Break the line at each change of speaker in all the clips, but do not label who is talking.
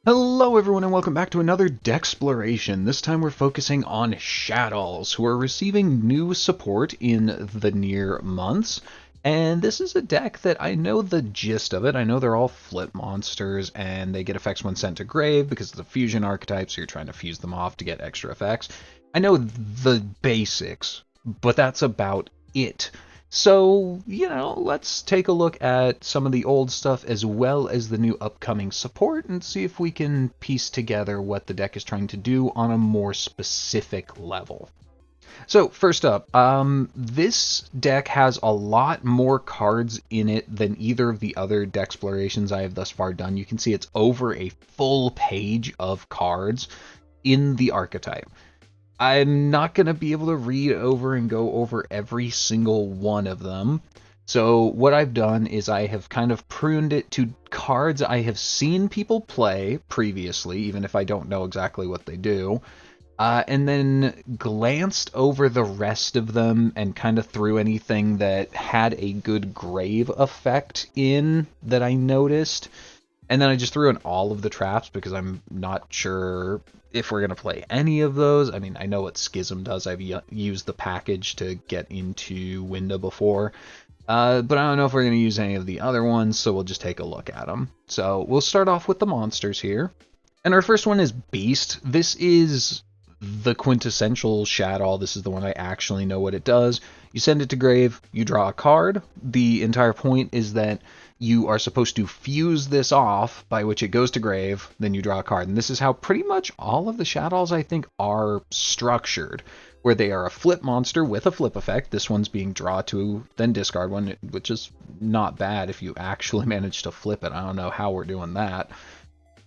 Hello everyone and welcome back to another Decksploration. This time we're focusing on Shaddolls, who are receiving new support in the near months. And this is a deck that I know the gist of it. I know they're all flip monsters and they get effects when sent to grave because it's a fusion archetype, so you're trying to fuse them off to get extra effects. I know the basics, but that's about it. So, let's take a look at some of the old stuff as well as the new upcoming support and see if we can piece together what the deck is trying to do on a more specific level. So, first up, this deck has a lot more cards in it than either of the other Decksplorations I have thus far done. You can see it's over a full page of cards in the archetype. I'm not going to be able to read over and go over every single one of them. So what I've done is I have kind of pruned it to cards I have seen people play previously, even if I don't know exactly what they do, and then glanced over the rest of them and kind of threw anything that had a good grave effect in that I noticed. And then I just threw in all of the traps because I'm not sure if we're going to play any of those. I mean, I know what Schism does. I've used the package to get into Window before. But I don't know if we're going to use any of the other ones, so we'll just take a look at them. So we'll start off with the monsters here. And our first one is Beast. This is the quintessential Shaddoll. This is the one I actually know what it does. You send it to grave, you draw a card. The entire point is that you are supposed to fuse this off, by which it goes to grave, then you draw a card. And this is how pretty much all of the Shaddolls, I think, are structured, where they are a flip monster with a flip effect. This one's being draw to, then discard one, which is not bad if you actually manage to flip it. I don't know how we're doing that.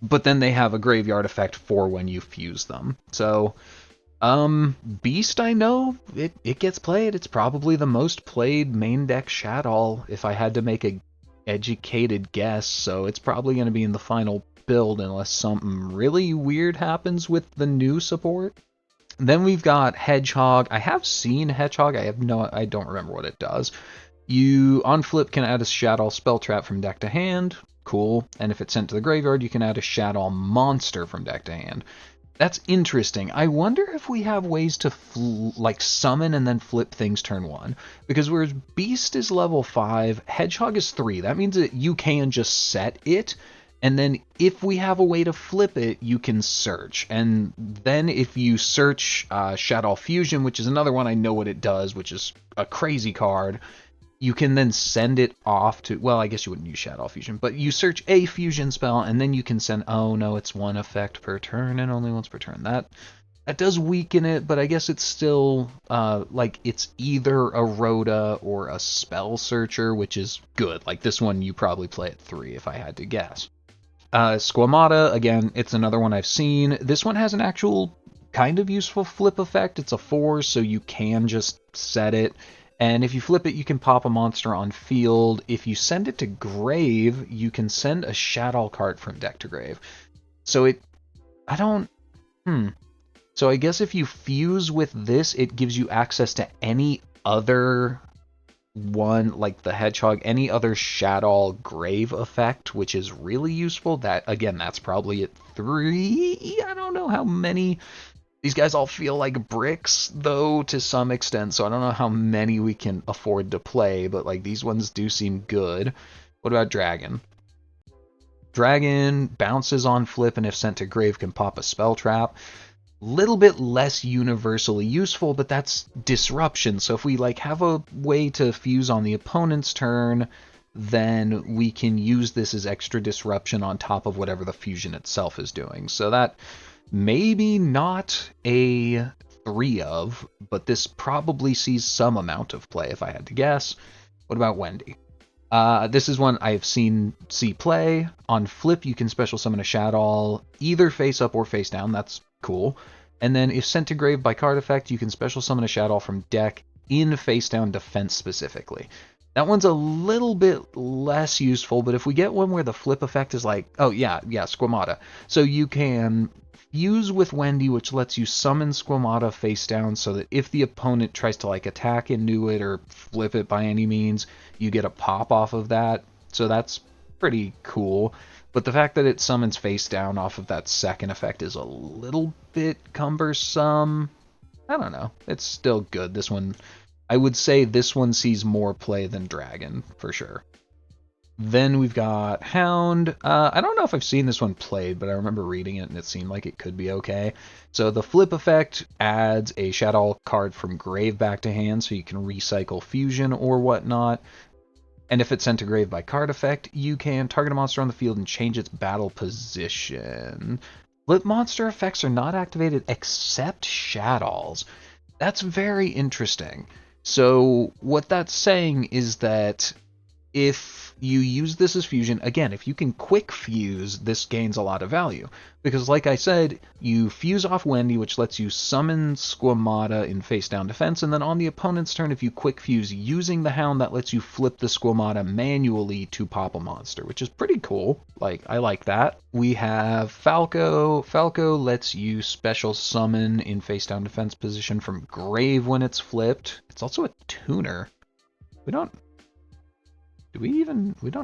But then they have a graveyard effect for when you fuse them. So, Beast, I know, it gets played. It's probably the most played main deck Shaddoll, if I had to make a educated guess, so it's probably going to be in the final build unless something really weird happens with the new support. Then we've got Hedgehog. I have seen Hedgehog. I don't remember what it does. You, on flip, can add a Shaddoll spell trap from deck to hand. Cool. And if it's sent to the graveyard, you can add a Shaddoll monster from deck to hand. That's interesting. I wonder if we have ways to summon and then flip things turn one. Because whereas Beast is level 5, Hedgehog is 3. That means that you can just set it. And then if we have a way to flip it, you can search. And then if you search Shaddoll Fusion, which is another one I know what it does, which is a crazy card, you can then send it off to, well, I guess you wouldn't use Shaddoll Fusion, but you search a fusion spell, and then you can send, oh no, it's one effect per turn and only once per turn. That does weaken it, but I guess it's still, it's either a Rhoda or a Spell Searcher, which is good. Like, this one you probably play at 3, if I had to guess. Squamata, again, it's another one I've seen. This one has an actual kind of useful flip effect. It's a 4, so you can just set it. And if you flip it, you can pop a monster on field. If you send it to grave, you can send a Shaddoll card from deck to grave. So So I guess if you fuse with this, it gives you access to any other one, like the Hedgehog, any other Shaddoll grave effect, which is really useful. That, again, that's probably at 3. I don't know how many. These guys all feel like bricks, though, to some extent, so I don't know how many we can afford to play, but like these ones do seem good. What about Dragon? Dragon bounces on flip, and if sent to grave, can pop a spell trap. Little bit less universally useful, but that's disruption. So if we have a way to fuse on the opponent's turn, then we can use this as extra disruption on top of whatever the fusion itself is doing. So that maybe not a 3 of, but this probably sees some amount of play if I had to guess. What about Wendy? This is one I've seen play. On flip, you can special summon a Shaddoll either face up or face down. That's cool. And then if sent to grave by card effect, you can special summon a Shaddoll from deck in face down defense specifically. That one's a little bit less useful, but if we get one where the flip effect is Squamata. So you can fuse with Wendy, which lets you summon Squamata face down so that if the opponent tries to attack into it or flip it by any means, you get a pop off of that. So that's pretty cool. But the fact that it summons face down off of that second effect is a little bit cumbersome. I don't know. It's still good. This one, I would say this one sees more play than Dragon, for sure. Then we've got Hound. I don't know if I've seen this one played, but I remember reading it and it seemed like it could be okay. So the flip effect adds a Shaddoll card from grave back to hand, so you can recycle fusion or whatnot. And if it's sent to grave by card effect, you can target a monster on the field and change its battle position. Flip monster effects are not activated except Shaddolls. That's very interesting. So what that's saying is that if you use this as fusion, again, if you can quick fuse, this gains a lot of value. Because like I said, you fuse off Wendy, which lets you summon Squamata in face down defense, and then on the opponent's turn, if you quick fuse using the Hound, that lets you flip the Squamata manually to pop a monster, which is pretty cool. Like, I like that. We have Falco. Falco lets you special summon in face down defense position from grave when it's flipped. It's also a tuner. We don't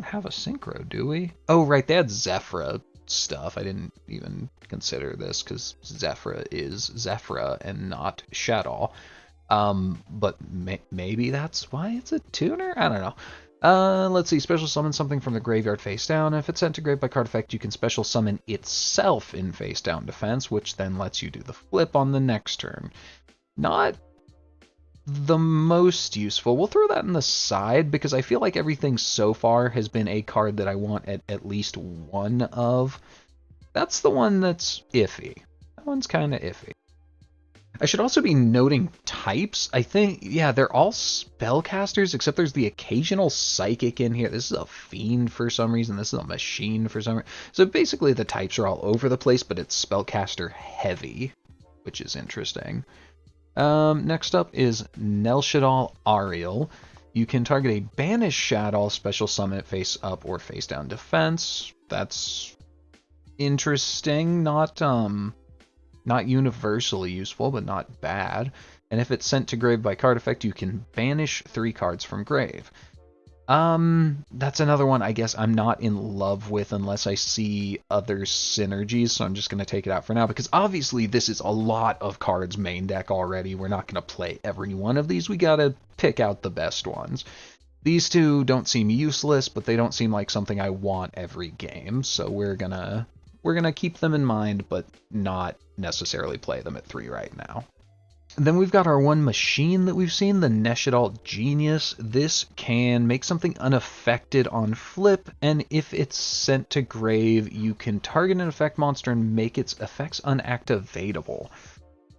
have a synchro, do we? Oh, right, they had Zephyra stuff. I didn't even consider this because Zephyra is Zephyra and not Shaddoll. But maybe that's why it's a tuner? I don't know. Let's see, special summon something from the graveyard face down. If it's sent to grave by card effect, you can special summon itself in face down defense, which then lets you do the flip on the next turn. Not the most useful. We'll throw that in the side because I feel like everything so far has been a card that I want at least one of. That's the one that's iffy. That one's kind of iffy. I should also be noting types. I think, yeah, they're all spellcasters, except there's the occasional psychic in here. This is a fiend for some reason. This is a machine for some reason. So basically the types are all over the place, but it's spellcaster heavy, which is interesting. Next up is Nelshaddoll Ariel. You can target a banished Shaddoll, special summon it face up or face down defense. That's interesting. Not universally useful, but not bad. And if it's sent to grave by card effect, you can banish 3 cards from grave. That's another one I guess I'm not in love with unless I see other synergies, so I'm just going to take it out for now, because obviously this is a lot of cards main deck already. We're not going to play every one of these. We got to pick out the best ones. These two don't seem useless, but they don't seem like something I want every game, so we're gonna keep them in mind, but not necessarily play them at 3 right now. Then we've got our one machine that we've seen, the Neshadoll Genius. This can make something unaffected on flip, and if it's sent to grave, you can target an effect monster and make its effects unactivatable.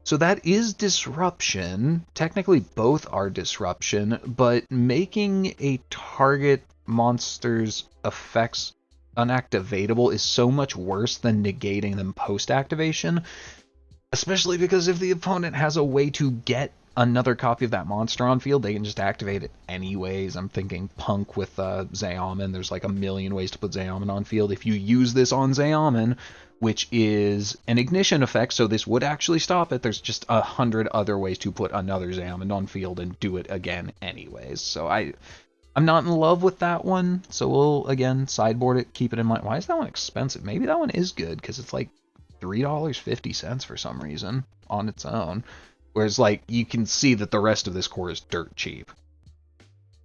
So that is disruption. Technically both are disruption, but making a target monster's effects unactivatable is so much worse than negating them post-activation. Especially because if the opponent has a way to get another copy of that monster on field, they can just activate it anyways. I'm thinking Punk with Zayaman. There's like a million ways to put Zayaman on field. If you use this on Zayaman, which is an ignition effect, so this would actually stop it, there's just 100 other ways to put another Zayaman on field and do it again anyways. So I'm not in love with that one, so we'll, again, sideboard it, keep it in mind. Why is that one expensive? Maybe that one is good, because it's like $3.50 for some reason on its own. Whereas, like, you can see that the rest of this core is dirt cheap.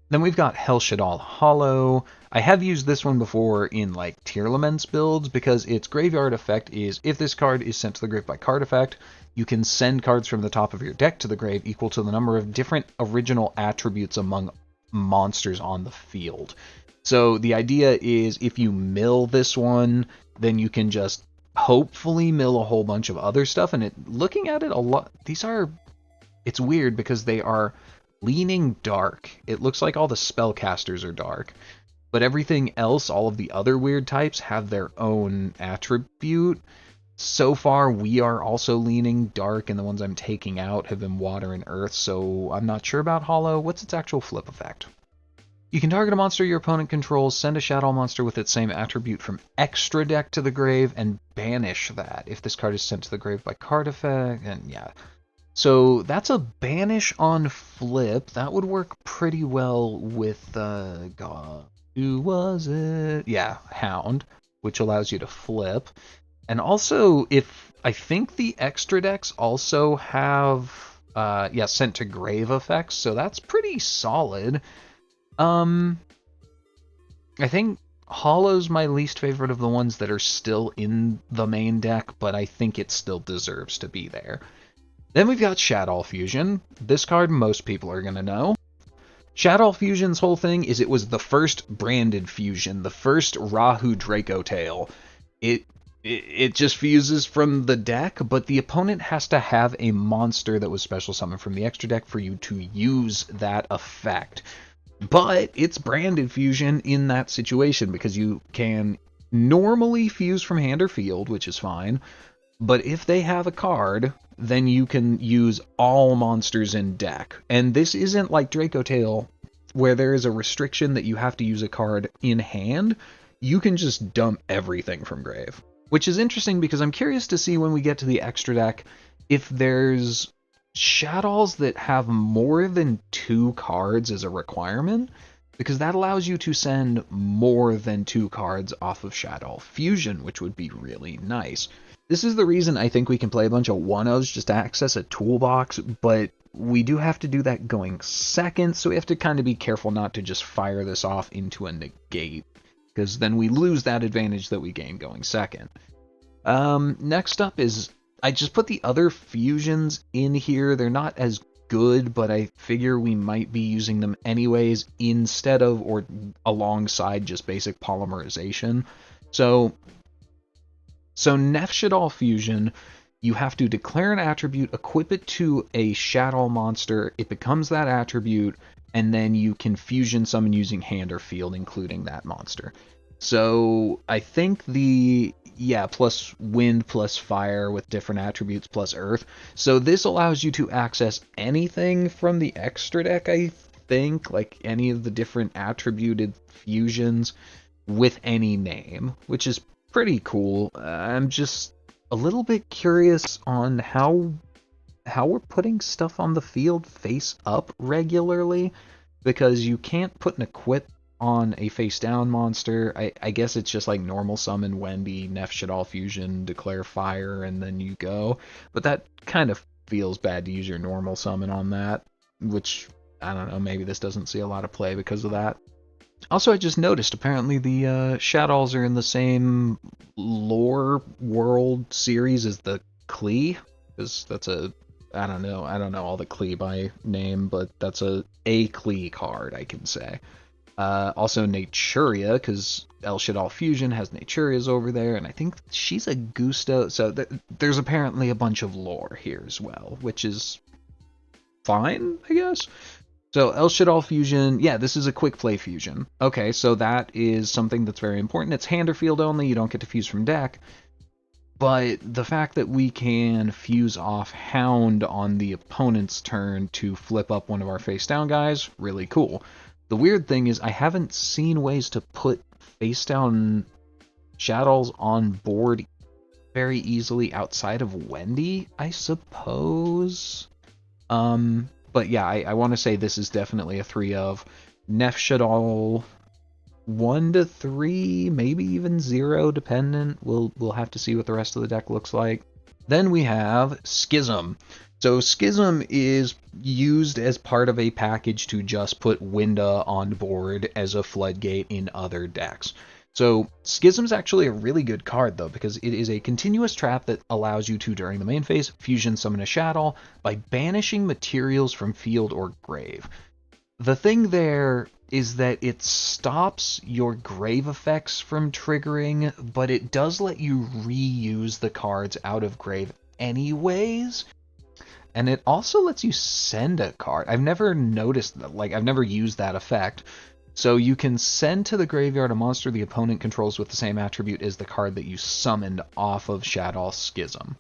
Then we've got Shaddoll Hollow. I have used this one before in, like, Tearlaments builds, because its graveyard effect is, if this card is sent to the grave by card effect, you can send cards from the top of your deck to the grave equal to the number of different original attributes among monsters on the field. So the idea is, if you mill this one, then you can just hopefully mill a whole bunch of other stuff. And looking at it, a lot, it's weird because they are leaning dark. It looks like all the spellcasters are dark, but everything else, all of the other weird types, have their own attribute. So far, we are also leaning dark, and the ones I'm taking out have been water and earth, so I'm not sure about Hollow. What's its actual flip effect? You can target a monster your opponent controls, send a Shaddoll monster with its same attribute from extra deck to the grave, and banish that if this card is sent to the grave by card effect, and yeah. So that's a banish on flip. That would work pretty well with, God, who was it? Yeah, Hound. which allows you to flip. And also, if I think the extra decks also have, yeah, sent to grave effects, so that's pretty solid. I think Hollow's my least favorite of the ones that are still in the main deck, but I think it still deserves to be there. Then we've got Shaddoll Fusion. This card most people are going to know. Shaddoll Fusion's whole thing is it was the first branded fusion, the first Rahu Draco Tail. It just fuses from the deck, but the opponent has to have a monster that was special summoned from the extra deck for you to use that effect. But it's branded fusion in that situation because you can normally fuse from hand or field, which is fine. But if they have a card, then you can use all monsters in deck. And this isn't like Draco Tail, where there is a restriction that you have to use a card in hand. You can just dump everything from grave. Which is interesting because I'm curious to see when we get to the extra deck if there's Shaddolls that have more than 2 cards as a requirement, because that allows you to send more than 2 cards off of Shaddoll Fusion, which would be really nice. This is the reason I think we can play a bunch of 1-ofs just to access a toolbox, but we do have to do that going second, so we have to kind of be careful not to just fire this off into a negate, because then we lose that advantage that we gain going second. Next up is, I just put the other fusions in here. They're not as good, but I figure we might be using them anyways instead of or alongside just basic polymerization. So Shaddoll Fusion, you have to declare an attribute, equip it to a Shaddoll monster, it becomes that attribute, and then you can fusion summon using hand or field, including that monster. So I think plus wind plus fire with different attributes plus earth. So this allows you to access anything from the extra deck, I think, like any of the different attributed fusions with any name, which is pretty cool. I'm just a little bit curious on how we're putting stuff on the field face up regularly, because you can't put an equip on a face down monster. I guess it's just like normal summon Wendy, Nef Shaddoll Fusion, declare fire, and then you go. But that kind of feels bad to use your normal summon on that, which, I don't know, maybe this doesn't see a lot of play because of that. Also, I just noticed apparently the Shaddolls are in the same lore world series as the Klee, because that's a, I don't know all the Klee by name, but that's a Klee card, I can say. Also Naturia, because El Shaddoll Fusion has Naturias over there, and I think she's a Gusto, so there's apparently a bunch of lore here as well, which is fine, I guess. So El Shaddoll Fusion, yeah, this is a quick play fusion. Okay, so that is something that's very important. It's hand or field only, you don't get to fuse from deck, but the fact that we can fuse off Hound on the opponent's turn to flip up one of our face down guys, really cool. The weird thing is I haven't seen ways to put face down Shaddolls on board very easily outside of Wendy, I suppose. But yeah, I want to say this is definitely a 3 of. Nef Shaddoll 1 to 3, maybe even 0, dependent. We'll have to see what the rest of the deck looks like. Then we have Schism. So Schism is used as part of a package to just put Winda on board as a floodgate in other decks. So Schism's actually a really good card, though, because it is a continuous trap that allows you to, during the main phase, fusion summon a Shaddoll by banishing materials from field or grave. The thing there is that it stops your grave effects from triggering, but it does let you reuse the cards out of grave anyways. And it also lets you send a card. I've never noticed that, like, I've never used that effect. So you can send to the graveyard a monster the opponent controls with the same attribute as the card that you summoned off of Shaddoll Schism.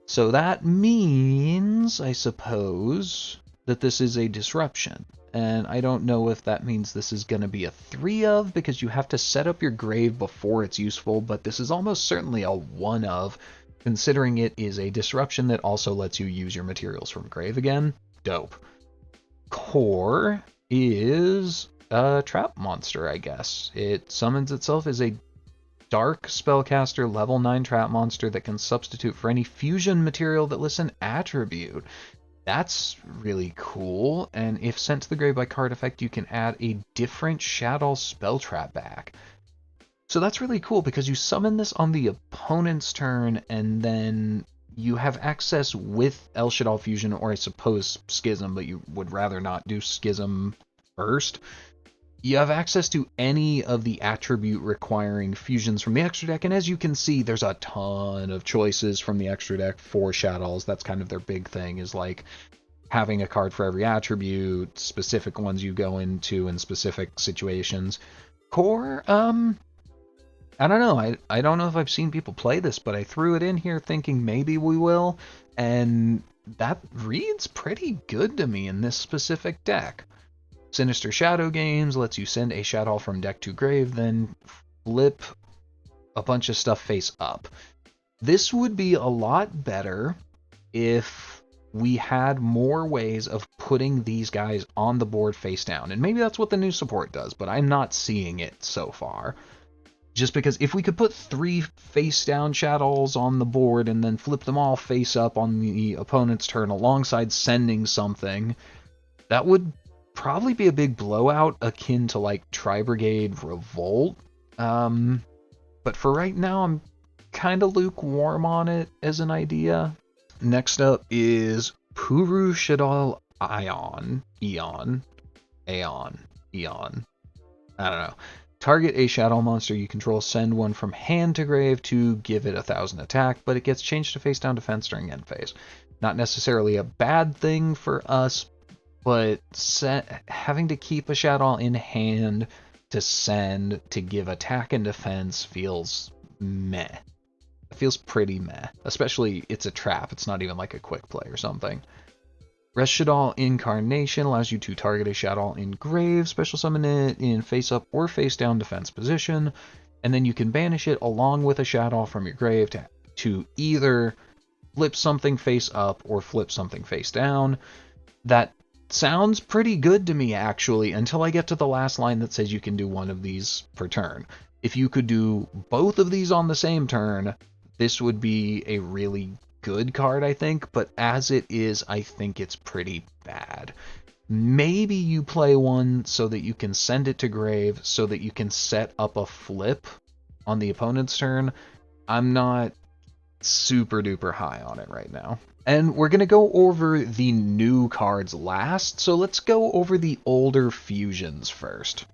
So that means, I suppose, that this is a disruption. And I don't know if that means this is going to be a 3 of, because you have to set up your grave before it's useful, but this is almost certainly a 1 of, considering it is a disruption that also lets you use your materials from grave again. Dope. Core is a trap monster, I guess. It summons itself as a Dark spellcaster level 9 trap monster that can substitute for any fusion material that lists an attribute. That's really cool, and if sent to the grave by card effect, you can add a different Shaddoll spell trap back. So that's really cool because you summon this on the opponent's turn, and then you have access with El Shaddoll Fusion, or I suppose Schism, but you would rather not do Schism first. You have access to any of the attribute requiring fusions from the extra deck, and as you can see, there's a ton of choices from the extra deck for Shaddolls. That's kind of their big thing, is like having a card for every attribute, specific ones you go into in specific situations. Core, I don't know. I don't know if I've seen people play this, but I threw it in here thinking maybe we will, and that reads pretty good to me in this specific deck. Sinister Shadow Games lets you send a Shaddoll from deck to grave, then flip a bunch of stuff face up. This would be a lot better if we had more ways of putting these guys on the board face down, and maybe that's what the new support does, but I'm not seeing it so far. Just because if we could put 3 face down Shaddolls on the board and then flip them all face up on the opponent's turn alongside sending something, that would probably be a big blowout akin to like Tri-Brigade Revolt. But for right now, I'm kind of lukewarm on it as an idea. Next up is Puru Shaddoll Aeon. I don't know. Target a Shaddoll monster you control, send one from hand to grave to give it 1,000 attack, but it gets changed to face down defense during end phase. Not necessarily a bad thing for us, but having to keep a Shaddoll in hand to send to give attack and defense feels meh. It feels pretty meh. Especially it's a trap, it's not even like a quick play or something. Rest Shaddoll Incarnation allows you to target a Shaddoll in grave, special summon it in face up or face down defense position, and then you can banish it along with a Shaddoll from your grave to either flip something face up or flip something face down. That sounds pretty good to me, actually, until I get to the last line that says you can do one of these per turn. If you could do both of these on the same turn, this would be a really good card, I think, but as it is, I think it's pretty bad. Maybe you play one so that you can send it to grave so that you can set up a flip on the opponent's turn. I'm not super duper high on it right now. And we're going to go over the new cards last, so let's go over the older fusions first.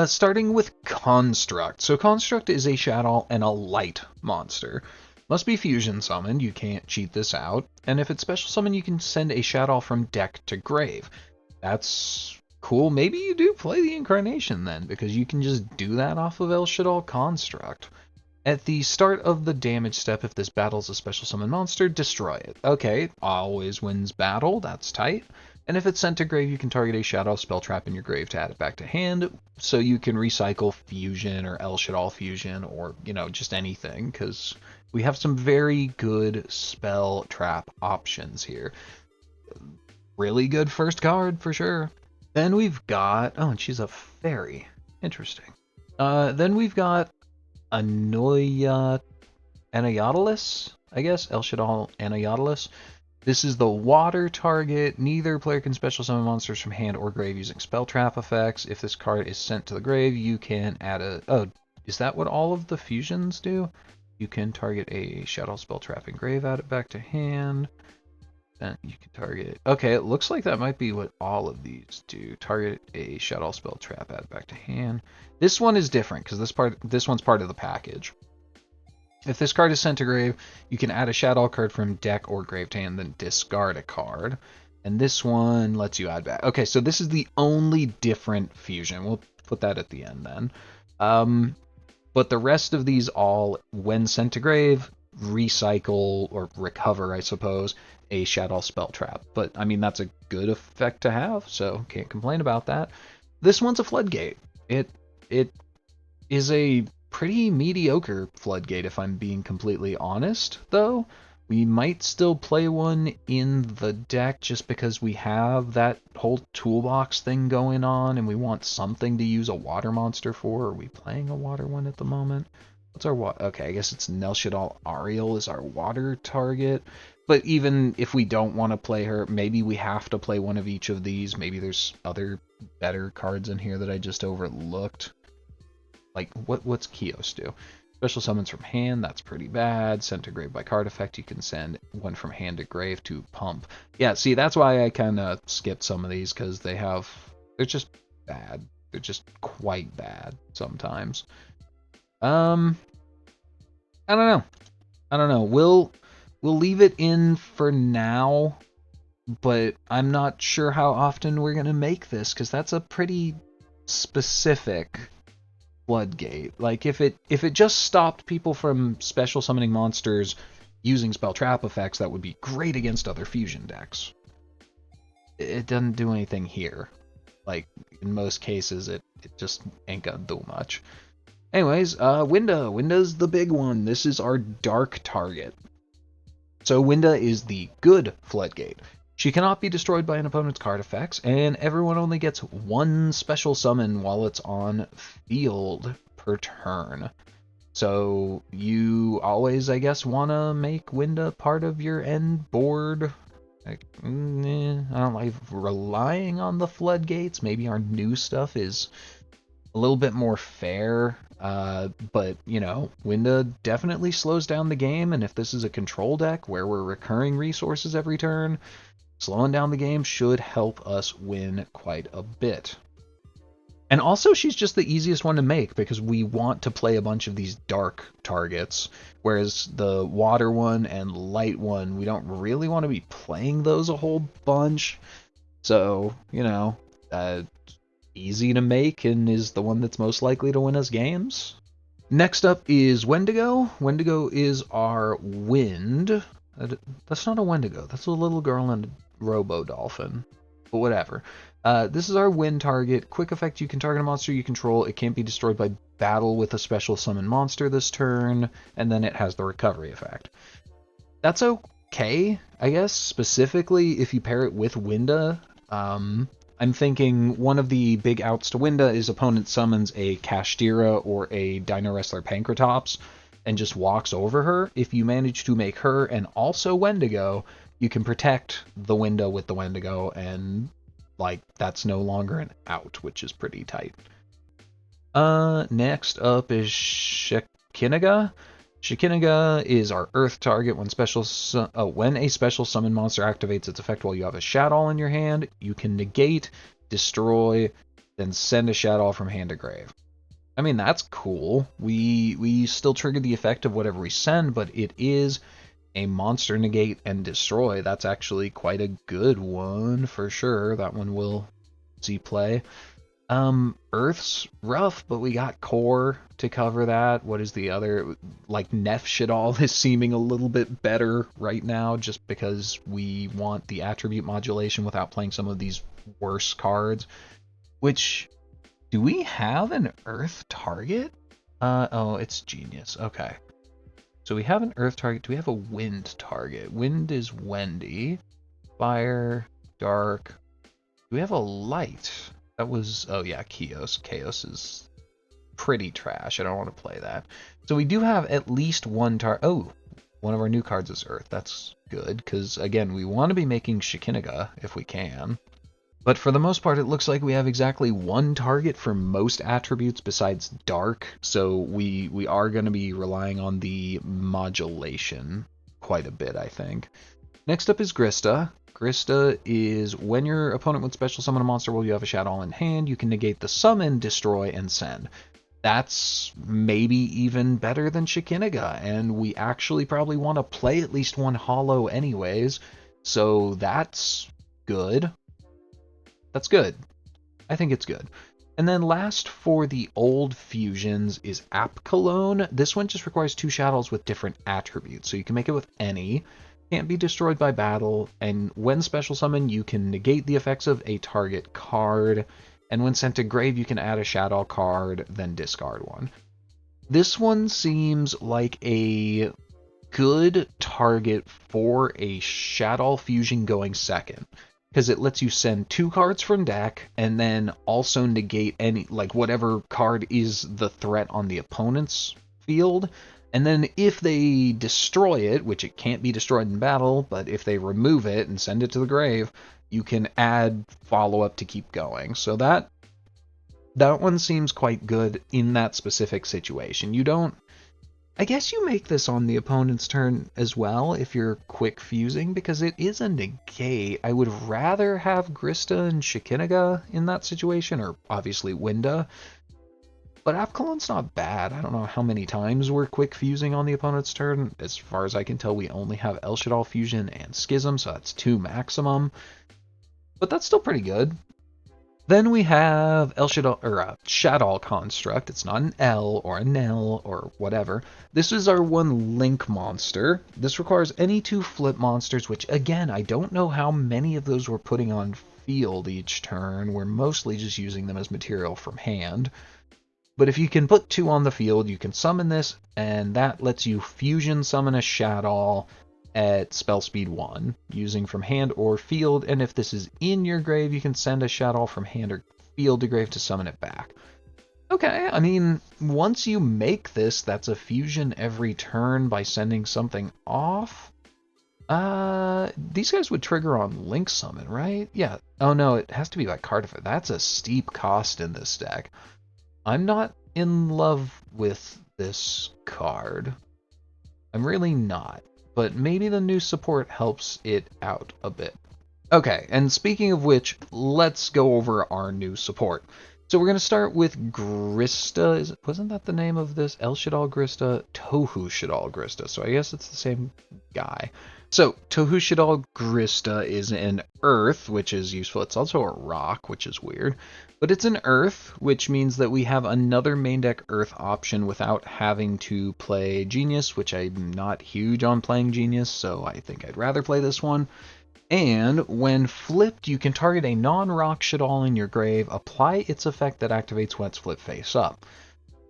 Starting with Construct. So Construct is a Shaddoll and a light monster. Must be fusion summoned, you can't cheat this out, and if it's special summon, you can send a Shaddoll from deck to grave. That's cool. Maybe you do play the Incarnation then, because you can just do that off of El Shaddoll Construct. At the start of the damage step, if this battles a special summon monster, destroy it. Okay, always wins battle, that's tight. And if it's sent to grave, you can target a Shaddoll spell trap in your grave to add it back to hand, so you can recycle Fusion or El Shaddoll Fusion or, just anything, because we have some very good spell trap options here. Really good first card, for sure. Then we've got... Oh, and she's a fairy. Interesting. Then we've got Anoyatelis, I guess? El Shaddoll Anoyatelis. This is the water target. Neither player can special summon monsters from hand or grave using spell trap effects. If this card is sent to the grave, you can add a... Oh, is that what all of the fusions do? You can target a Shaddoll spell trap in grave, add it back to hand. Then you can target... Okay, it looks like that might be what all of these do. Target a Shaddoll spell trap, add it back to hand. This one is different because this one's part of the package. If this card is sent to grave, you can add a Shaddoll card from deck or grave to hand, then discard a card. And this one lets you add back. Okay, so this is the only different fusion. We'll put that at the end then. But the rest of these all, when sent to grave, recycle or recover, I suppose, a Shaddoll spell trap. But, I mean, that's a good effect to have, so can't complain about that. This one's a floodgate. It is a pretty mediocre floodgate, if I'm being completely honest, though. We might still play one in the deck just because we have that whole toolbox thing going on and we want something to use a water monster for. Are we playing a water one at the moment? What's our water? Okay, I guess it's Shaddoll Ariel is our water target. But even if we don't want to play her, maybe we have to play one of each of these. Maybe there's other better cards in here that I just overlooked. Like, what's yugioh do? Special summons from hand, that's pretty bad. Sent to grave by card effect, you can send one from hand to grave to pump. Yeah, see, that's why I kind of skipped some of these, because they're just bad. They're just quite bad sometimes. I don't know. I don't know. We'll leave it in for now, but I'm not sure how often we're gonna make this, because that's a pretty specific floodgate. Like if it just stopped people from special summoning monsters using spell trap effects, that would be great against other fusion decks. It doesn't do anything here. Like in most cases, it just ain't gonna do much. Anyways, Winda. Winda's the big one. This is our dark target. So Winda is the good floodgate. She cannot be destroyed by an opponent's card effects, and everyone only gets one special summon while it's on field per turn. So you always, I guess, want to make Winda part of your end board. Like, I don't like relying on the floodgates. Maybe our new stuff is a little bit more fair, but, you know, Winda definitely slows down the game, and if this is a control deck where we're recurring resources every turn, slowing down the game should help us win quite a bit. And also, she's just the easiest one to make, because we want to play a bunch of these dark targets, whereas the water one and light one, we don't really want to be playing those a whole bunch. So, you know, easy to make and is the one that's most likely to win us games. Next up is Wendigo. Wendigo is our wind. That's not a Wendigo. That's a little girl and a robo-dolphin. But whatever. This is our wind target. Quick effect, you can target a monster you control. It can't be destroyed by battle with a special summon monster this turn. And then it has the recovery effect. That's okay, I guess. Specifically, if you pair it with Winda. I'm thinking one of the big outs to Winda is opponent summons a Kashtira or a Dino Wrestler Pankratops and just walks over her. If you manage to make her and also Wendigo, you can protect the Winda with the Wendigo, and like that's no longer an out, which is pretty tight. Next up is Shikinaga. Shikinaga is our earth target. When a special summon monster activates its effect while you have a Shaddoll in your hand, you can negate, destroy, then send a Shaddoll from hand to grave. I mean, that's cool. We still trigger the effect of whatever we send, but it is a monster negate and destroy. That's actually quite a good one for sure. That one will see play. Earth's rough, but we got core to cover that. What is the other? Like, Nef Shaddoll is seeming a little bit better right now, just because we want the attribute modulation without playing some of these worse cards. Which, do we have an Earth target? Oh, it's Genius. Okay. So we have an Earth target. Do we have a Wind target? Wind is Wendy. Fire, Dark. Do we have a Light? That was, oh yeah, Chaos. Chaos is pretty trash. I don't want to play that. So we do have at least one oh, one of our new cards is Earth. That's good, because again, we want to be making Shikinaga if we can. But for the most part, it looks like we have exactly one target for most attributes besides Dark, so we are going to be relying on the modulation quite a bit, I think. Next up is Grista. Grista is when your opponent would special summon a monster while you have a Shaddoll in hand, you can negate the summon, destroy, and send. That's maybe even better than Shikinaga, and we actually probably want to play at least one holo anyways, so that's good. That's good. I think it's good. And then last for the old fusions is App Cologne. This one just requires two Shaddolls with different attributes, so you can make it with any. Can't be destroyed by battle, and when special summon, you can negate the effects of a target card, and when sent to grave, you can add a Shaddoll card, then discard one. This one seems like a good target for a Shaddoll fusion going second, because it lets you send two cards from deck, and then also negate any, like, whatever card is the threat on the opponent's field. And then if they destroy it, which it can't be destroyed in battle, but if they remove it and send it to the grave, you can add follow-up to keep going. So that one seems quite good in that specific situation. You don't... I guess you make this on the opponent's turn as well if you're quick fusing, because it is a negate. I would rather have Grista and Shikinaga in that situation, or obviously Winda. But Apkalon's not bad. I don't know how many times we're quick fusing on the opponent's turn. As far as I can tell, we only have El Shaddoll Fusion and Schism, so that's 2 maximum. But that's still pretty good. Then we have El Shaddoll, or Shaddoll Construct. It's not an L or a Nell or whatever. This is our 1 Link monster. This requires any 2 flip monsters, which again, I don't know how many of those we're putting on field each turn. We're mostly just using them as material from hand. But if you can put 2 on the field, you can summon this, and that lets you fusion summon a Shaddoll at spell speed 1, using from hand or field, and if this is in your grave, you can send a Shaddoll from hand or field to grave to summon it back. Okay, I mean, once you make this, that's a fusion every turn by sending something off. These guys would trigger on Link Summon, right? Yeah. Oh no, it has to be by card effect. That's a steep cost in this deck. I'm not in love with this card. I'm really not. But maybe the new support helps it out a bit. Okay, and speaking of which, let's go over our new support. So we're going to start with Grista. Wasn't that the name of this? El Shaddoll Grista, Tohu Shaddoll Grista. So I guess it's the same guy. So Tohu Shaddoll Grista is an earth, which is useful. It's also a rock, which is weird. But it's an earth, which means that we have another main deck earth option without having to play Genius, which I'm not huge on playing Genius, so I think I'd rather play this one. And when flipped, you can target a non-rock Shaddoll in your grave, apply its effect that activates when it's flipped face up.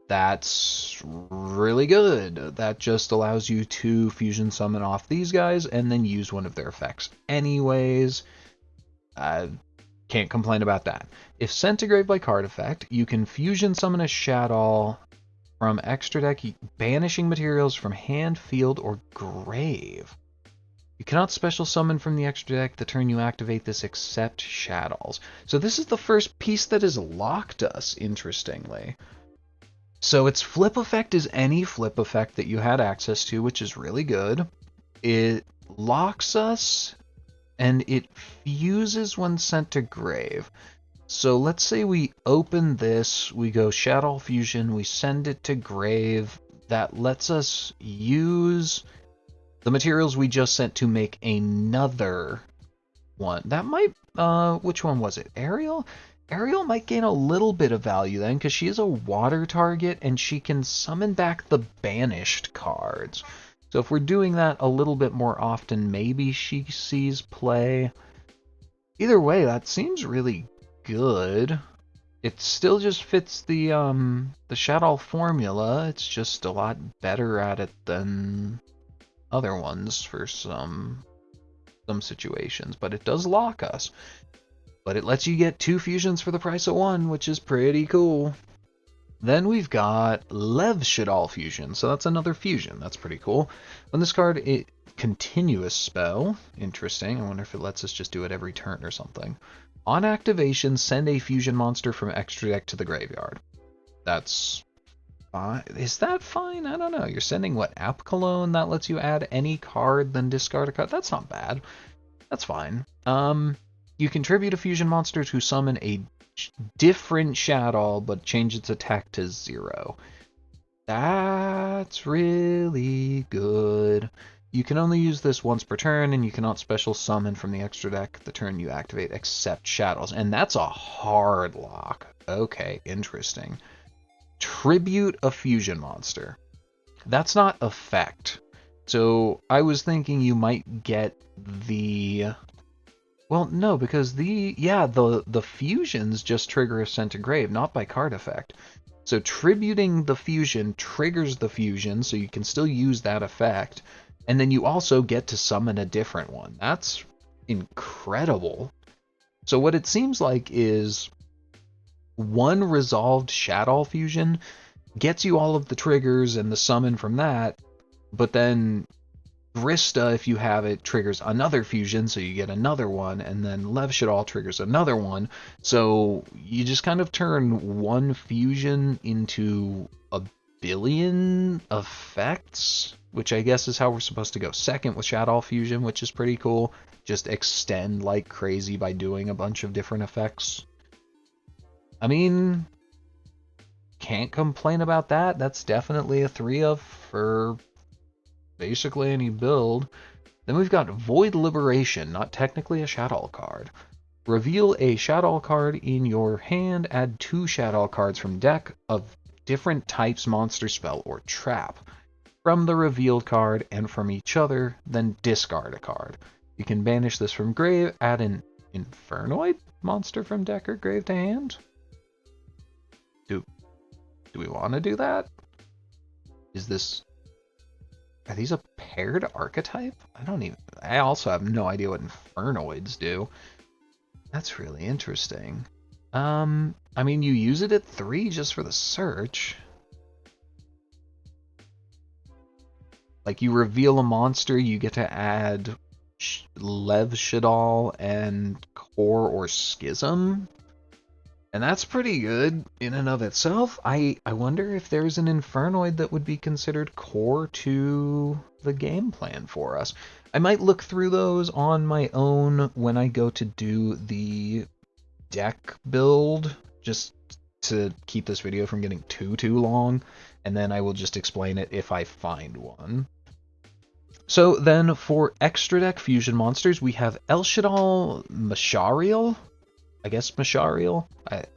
That's really good. That just allows you to fusion summon off these guys and then use one of their effects anyways. Can't complain about that. If sent to grave by card effect, you can fusion summon a Shaddoll from extra deck, banishing materials from hand, field, or grave. You cannot special summon from the extra deck the turn you activate this except Shaddolls. So this is the first piece that has locked us, interestingly. So its flip effect is any flip effect that you had access to, which is really good. It locks us, and it fuses when sent to grave. So let's say we open this, we go Shaddoll Fusion, we send it to grave. That lets us use the materials we just sent to make another one. That might, which one was it? Ariel? Ariel might gain a little bit of value then, because she is a water target, and she can summon back the banished cards. So if we're doing that a little bit more often, maybe she sees play. Either way, that seems really good. It still just fits the Shaddoll formula. It's just a lot better at it than other ones for some situations, but it does lock us. But it lets you get 2 fusions for the price of 1, which is pretty cool. Then we've got Lev Shaddoll Fusion, so that's another fusion. That's pretty cool. When this card, continuous spell. Interesting. I wonder if it lets us just do it every turn or something. On activation, send a fusion monster from extra deck to the graveyard. That's fine. Is that fine? I don't know. You're sending what? Apkalon? That lets you add any card, then discard a card. That's not bad. That's fine. You contribute a fusion monster to summon a different Shaddoll, but change its attack to 0. That's really good. You can only use this once per turn, and you cannot special summon from the extra deck the turn you activate except Shaddolls. And that's a hard lock. Okay, interesting. Tribute a fusion monster. That's not effect. So I was thinking you might get the... Well, no, because the fusions just trigger a sent to grave, not by card effect. So tributing the fusion triggers the fusion, so you can still use that effect. And then you also get to summon a different one. That's incredible. So what it seems like is 1 resolved Shaddoll fusion gets you all of the triggers and the summon from that, but then Vrista, if you have it, triggers another fusion, so you get another one, and then Lev Shaddoll triggers another one. So you just kind of turn one fusion into a billion effects, which I guess is how we're supposed to go second with Shaddoll Fusion, which is pretty cool. Just extend like crazy by doing a bunch of different effects. I mean, can't complain about that. That's definitely a 3 of for basically any build. Then we've got Void Liberation, not technically a Shaddoll card. Reveal a Shaddoll card in your hand, add 2 Shaddoll cards from deck of different types, monster, spell, or trap from the revealed card and from each other, then discard a card. You can banish this from grave, add an Infernoid monster from deck or grave to hand. Do we want to do that? Is this... Are these a paired archetype? I also have no idea what Infernoids do. That's really interesting. I mean, you use it at 3 just for the search. Like, you reveal a monster, you get to add Lev Shaddoll and Core or Schism. And that's pretty good in and of itself. I wonder if there's an Infernoid that would be considered core to the game plan for us. I might look through those on my own when I go to do the deck build, just to keep this video from getting too long, and then I will just explain it if I find one. So then for extra deck fusion monsters, we have El Shaddoll Mashariel. I guess Mashariel?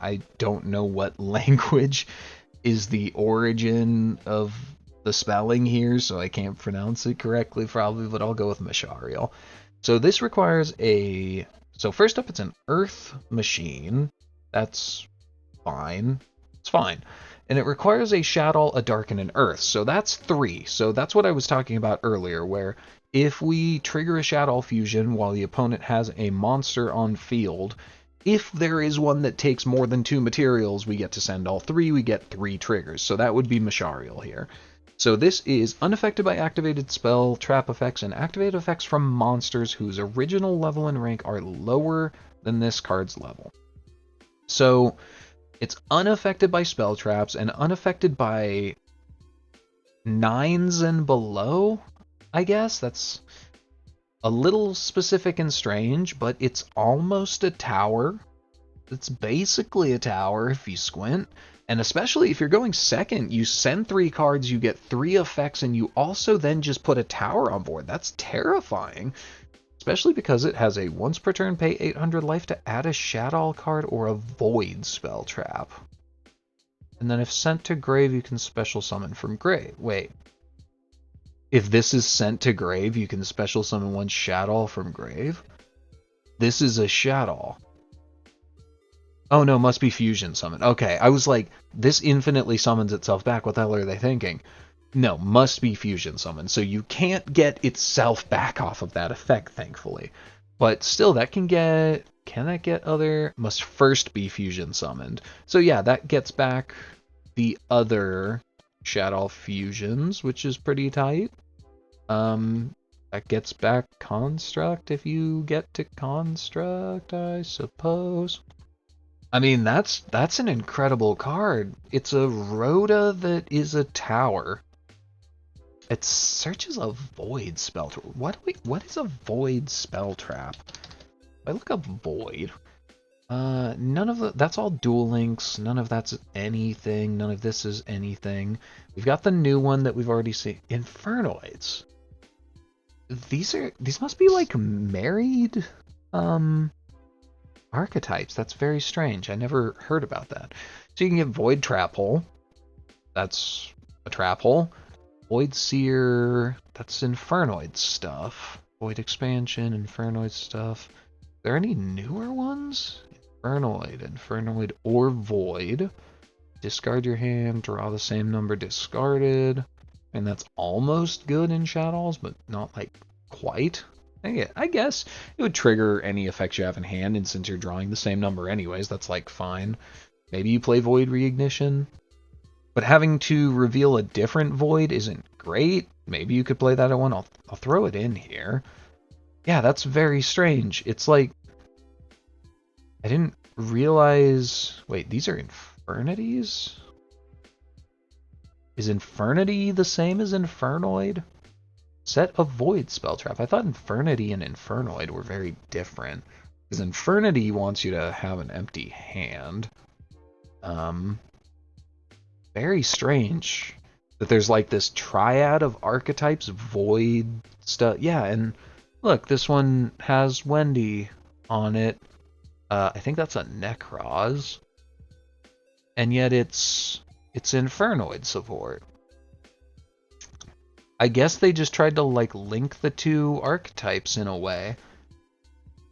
I don't know what language is the origin of the spelling here, so I can't pronounce it correctly probably, but I'll go with Mashariel. So this requires a... So first up, it's an Earth machine. That's fine. It's fine. And it requires a Shaddoll, a Dark, and an Earth. So that's 3. So that's what I was talking about earlier, where if we trigger a Shaddoll fusion while the opponent has a monster on field, if there is one that takes more than 2 materials, we get to send all 3, we get 3 triggers. So that would be Mashariel here. So this is unaffected by activated spell, trap effects, and activated effects from monsters whose original level and rank are lower than this card's level. So it's unaffected by spell traps and unaffected by 9s and below, I guess. That's a little specific and strange, but it's almost a tower. It's basically a tower if you squint. And especially if you're going second, you send 3 cards, you get 3 effects, and you also then just put a tower on board. That's terrifying. Especially because it has a once per turn pay 800 life to add a Shaddoll card or a Void spell trap. And then if sent to grave, you can special summon from grave. Wait. If this is sent to grave, you can special summon 1 Shaddoll from grave? This is a Shaddoll. Oh no, must be fusion summon. Okay, I was like, this infinitely summons itself back. What the hell are they thinking? No, must be fusion summon. So you can't get itself back off of that effect, thankfully. But still, that can get... Can that get other... Must first be fusion summoned. So yeah, that gets back the other Shaddoll fusions, which is pretty tight. That gets back Construct if you get to Construct, I suppose. I mean, that's an incredible card. It's a Rhoda that is a tower. It searches a Void spell trap. What is a Void spell trap? If I look up Void, none of that's all Duel Links. None of that's anything. None of this is anything. We've got the new one that we've already seen. Infernoids. These must be like married archetypes. That's very strange. I never heard about that. So you can get Void Trap Hole. That's a trap hole. Void Seer. That's Infernoid stuff. Void Expansion, Infernoid stuff. Are there any newer ones? Infernoid, or Void. Discard your hand, draw the same number discarded. And that's almost good in Shaddolls, but not like quite. I guess it would trigger any effects you have in hand, and since you're drawing the same number anyways, that's like fine. Maybe you play Void Reignition. But having to reveal a different void isn't great. Maybe you could play that at one. I'll throw it in here. Yeah, that's very strange. It's like, I didn't realize... Wait, these are Infernities? Is Infernity the same as Infernoid? Set a Void spell trap. I thought Infernity and Infernoid were very different. Because Infernity wants you to have an empty hand. Very strange that there's like this triad of archetypes, void stuff. Yeah, and look, this one has Wendy on it. I think that's a Necroz. And yet it's Infernoid support. I guess they just tried to like link the two archetypes in a way.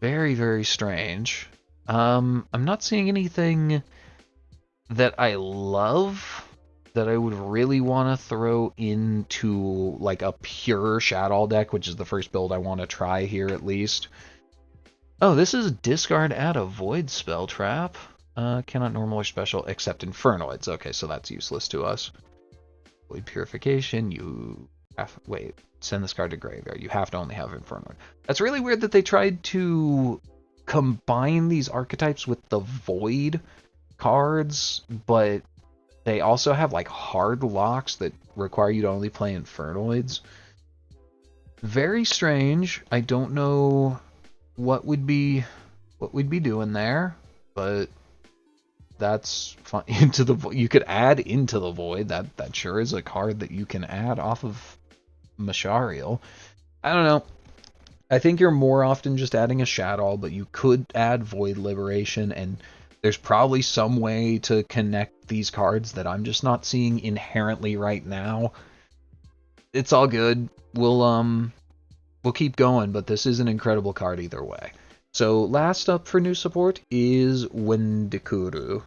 Very, very strange. I'm not seeing anything that I love that I would really want to throw into like a pure Shaddoll deck, which is the first build I want to try here at least. Oh, this is discard, add a void spell trap. Cannot normal or special except Infernoids. Okay, so that's useless to us. Void Purification, you have... Wait, send this card to graveyard. You have to only have Infernoid. That's really weird that they tried to combine these archetypes with the Void cards, but they also have like hard locks that require you to only play Infernoids. Very strange. I don't know what we'd be doing there, but that's fun. You could add Into the Void. That sure is a card that you can add off of Mashariel. I don't know. I think you're more often just adding a Shaddoll, but you could add Void Liberation, and there's probably some way to connect these cards that I'm just not seeing inherently right now. It's all good. We'll keep going, but this is an incredible card either way. So last up for new support is Wendikuru.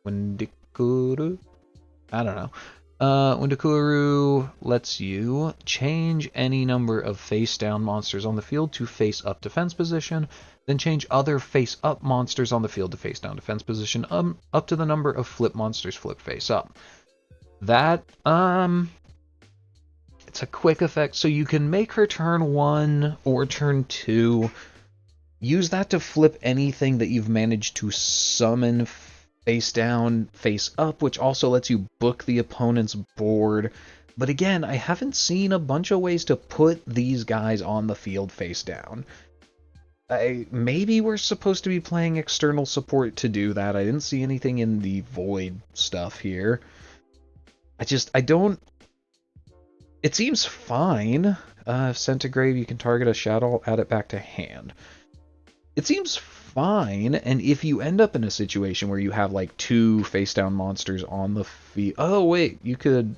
Wendikuru? I don't know. Wendikuru lets you change any number of face-down monsters on the field to face-up defense position, then change other face-up monsters on the field to face-down defense position, up to the number of flip monsters flip face-up. That, it's a quick effect, so you can make her turn 1 or turn 2. Use that to flip anything that you've managed to summon face down, face up, which also lets you book the opponent's board. But again, I haven't seen a bunch of ways to put these guys on the field face down. Maybe we're supposed to be playing external support to do that. I didn't see anything in the Void stuff here. I don't... It seems fine. Sent to grave, you can target a Shaddoll, add it back to hand. It seems fine, and if you end up in a situation where you have like 2 face-down monsters on the field... Oh, wait, you could...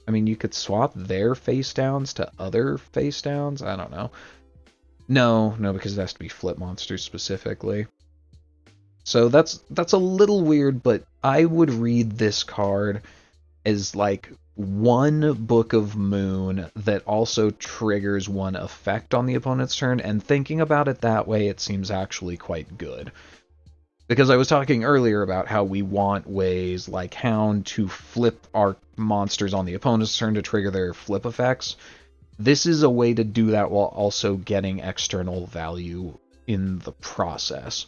I mean, you could swap their face-downs to other face-downs? I don't know. No, because it has to be flip monsters specifically. So that's a little weird, but I would read this card as like one Book of Moon that also triggers one effect on the opponent's turn, and thinking about it that way, it seems actually quite good. Because I was talking earlier about how we want ways like Hound to flip our monsters on the opponent's turn to trigger their flip effects. This is a way to do that while also getting external value in the process.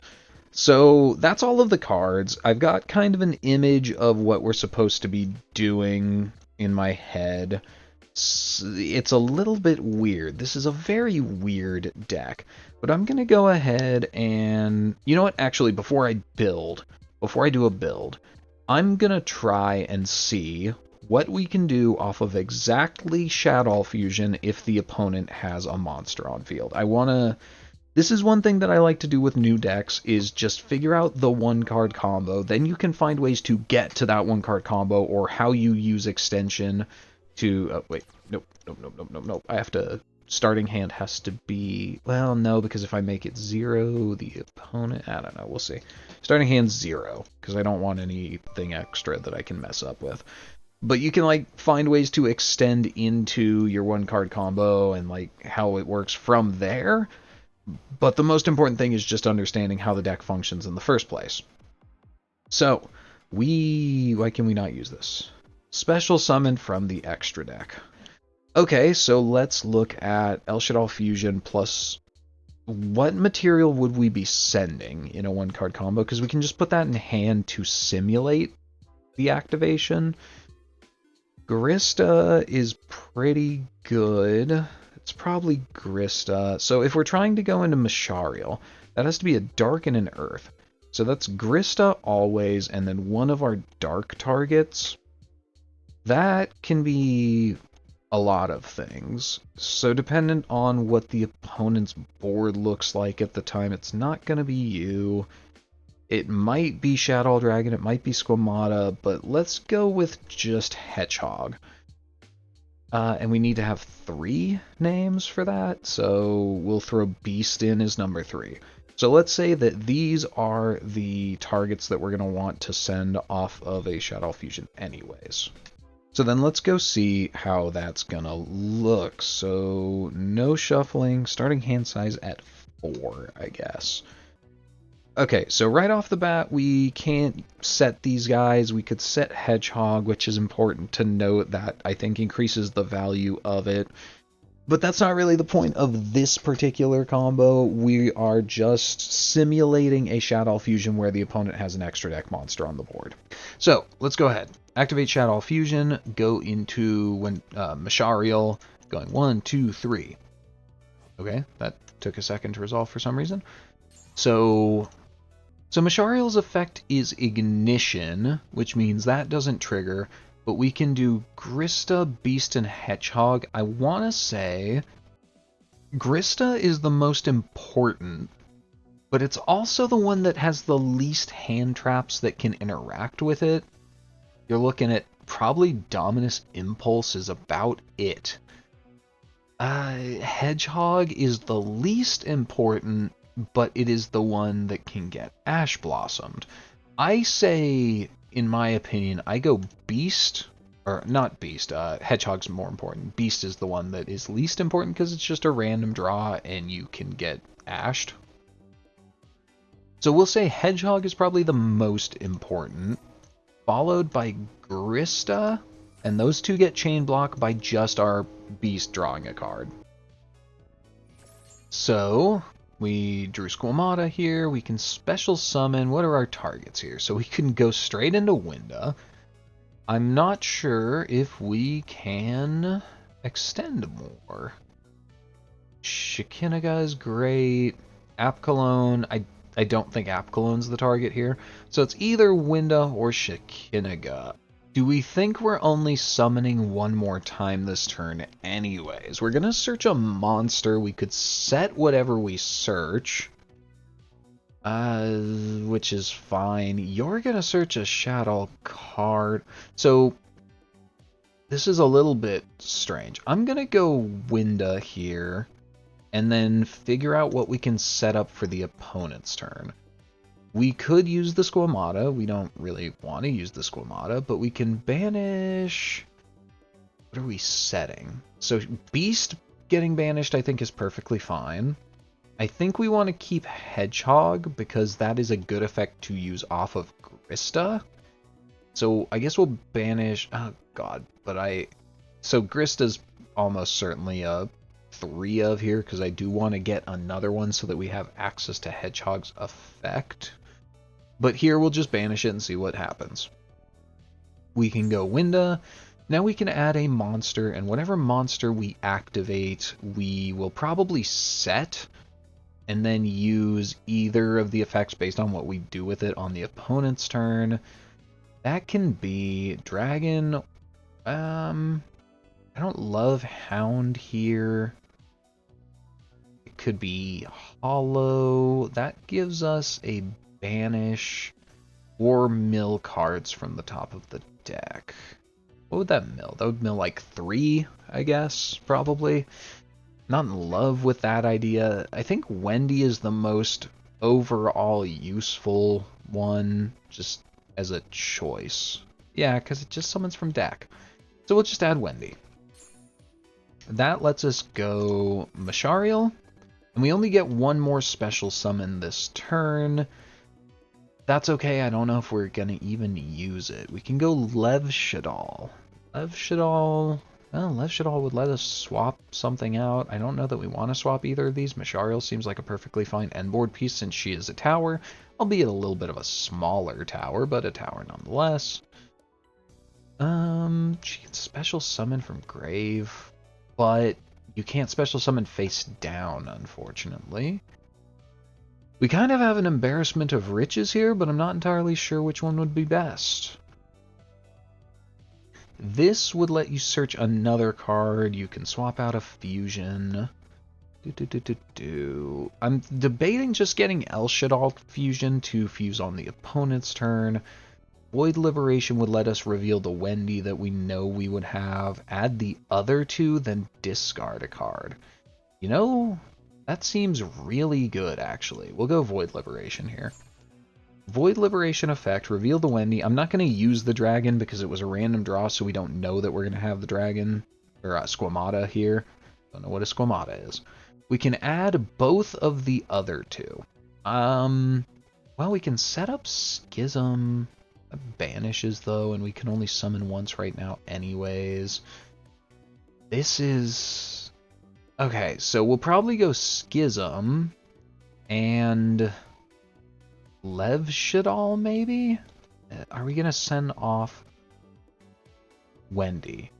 So that's all of the cards. I've got kind of an image of what we're supposed to be doing in my head. It's a little bit weird. This is a very weird deck. But I'm going to go ahead and... You know what? Actually, before I do a build, I'm going to try and see what we can do off of exactly Shaddoll Fusion if the opponent has a monster on field. This is one thing that I like to do with new decks, is just figure out the one-card combo. Then you can find ways to get to that one-card combo, or how you use extension to... wait, nope. I have to... Starting hand has to be... Well, no, because if I make it 0, the opponent... I don't know, we'll see. Starting hand's 0, because I don't want anything extra that I can mess up with. But you can, like, find ways to extend into your one-card combo and, like, how it works from there. But the most important thing is just understanding how the deck functions in the first place. So, Why can we not use this? Special summon from the extra deck. Okay, so let's look at El Shaddoll Fusion plus what material would we be sending in a one-card combo? Because we can just put that in hand to simulate the activation. Grista is pretty good. It's probably Grista. So if we're trying to go into Mashariel, that has to be a dark and an earth. So that's Grista always, and then one of our dark targets. That can be a lot of things. So dependent on what the opponent's board looks like at the time, it's not going to be you. It might be Shaddoll Dragon, it might be Squamata, but let's go with just Hedgehog. And we need to have 3 names for that, so we'll throw Beast in as number 3. So let's say that these are the targets that we're going to want to send off of a Shaddoll Fusion anyways. So then let's go see how that's going to look. So no shuffling, starting hand size at 4, I guess. Okay, so right off the bat, we can't set these guys. We could set Hedgehog, which is important to note that I think increases the value of it. But that's not really the point of this particular combo. We are just simulating a Shaddoll Fusion where the opponent has an extra deck monster on the board. So let's go ahead. Activate Shaddoll Fusion, go into Mashariel, going 1, 2, 3. Okay, that took a second to resolve for some reason. So Mashariel's effect is Ignition, which means that doesn't trigger, but we can do Grista, Beast, and Hedgehog. I want to say Grista is the most important, but it's also the one that has the least hand traps that can interact with it. You're looking at probably Dominus Impulse is about it. Hedgehog is the least important, but it is the one that can get Ash Blossomed. I say, in my opinion, I go Beast, or not Beast, Hedgehog's more important. Beast is the one that is least important because it's just a random draw and you can get ashed. So we'll say Hedgehog is probably the most important, followed by Grista, and those two get chain block by just our Beast drawing a card. So we drew Squamata here, we can special summon. What are our targets here? So we can go straight into Winda. I'm not sure if we can extend more. Shikinaga is great. Apkallone, I don't think Apkallone's the target here. So it's either Winda or Shikinaga. Do we think we're only summoning one more time this turn anyways? We're going to search a monster. We could set whatever we search, which is fine. You're going to search a Shaddoll card. So this is a little bit strange. I'm going to go Winda here and then figure out what we can set up for the opponent's turn. We could use the Squamata. We don't really want to use the Squamata, but we can banish... What are we setting? So Beast getting banished I think is perfectly fine. I think we want to keep Hedgehog because that is a good effect to use off of Grista. So I guess we'll banish... Oh god, but So Grista's almost certainly a 3 of here because I do want to get another one so that we have access to Hedgehog's effect. But here we'll just banish it and see what happens. We can go Winda. Now we can add a monster, and whatever monster we activate, we will probably set and then use either of the effects based on what we do with it on the opponent's turn. That can be Dragon. I don't love Hound here. It could be Hollow. That gives us a banish or mill cards from the top of the deck. What would that mill? That would mill like 3, I guess, probably. Not in love with that idea. I think Wendy is the most overall useful one, just as a choice. Yeah, because it just summons from deck. So we'll just add Wendy. That lets us go Mashariel, and we only get one more special summon this turn. That's okay. I don't know if we're gonna even use it. We can go Shaddoll. Shaddoll. Well, Shaddoll would let us swap something out. I don't know that we want to swap either of these. Mashariel seems like a perfectly fine endboard piece since she is a tower, albeit a little bit of a smaller tower, but a tower nonetheless. She can special summon from grave, but you can't special summon face down, unfortunately. We kind of have an embarrassment of riches here, but I'm not entirely sure which one would be best. This would let you search another card. You can swap out a fusion. I'm debating just getting El Shaddoll fusion to fuse on the opponent's turn. Void Liberation would let us reveal the Wendy that we know we would have. Add the other two, then discard a card. You know, that seems really good, actually. We'll go Void Liberation here. Void Liberation effect, reveal the Wendy. I'm not going to use the dragon because it was a random draw, so we don't know that we're going to have the dragon, or Squamata here. Don't know what a Squamata is. We can add both of the other two. Well, we can set up Schism. That banishes, though, and we can only summon once right now anyways. This is... Okay, so we'll probably go Schism and Shaddoll, maybe? Are we going to send off Wendy?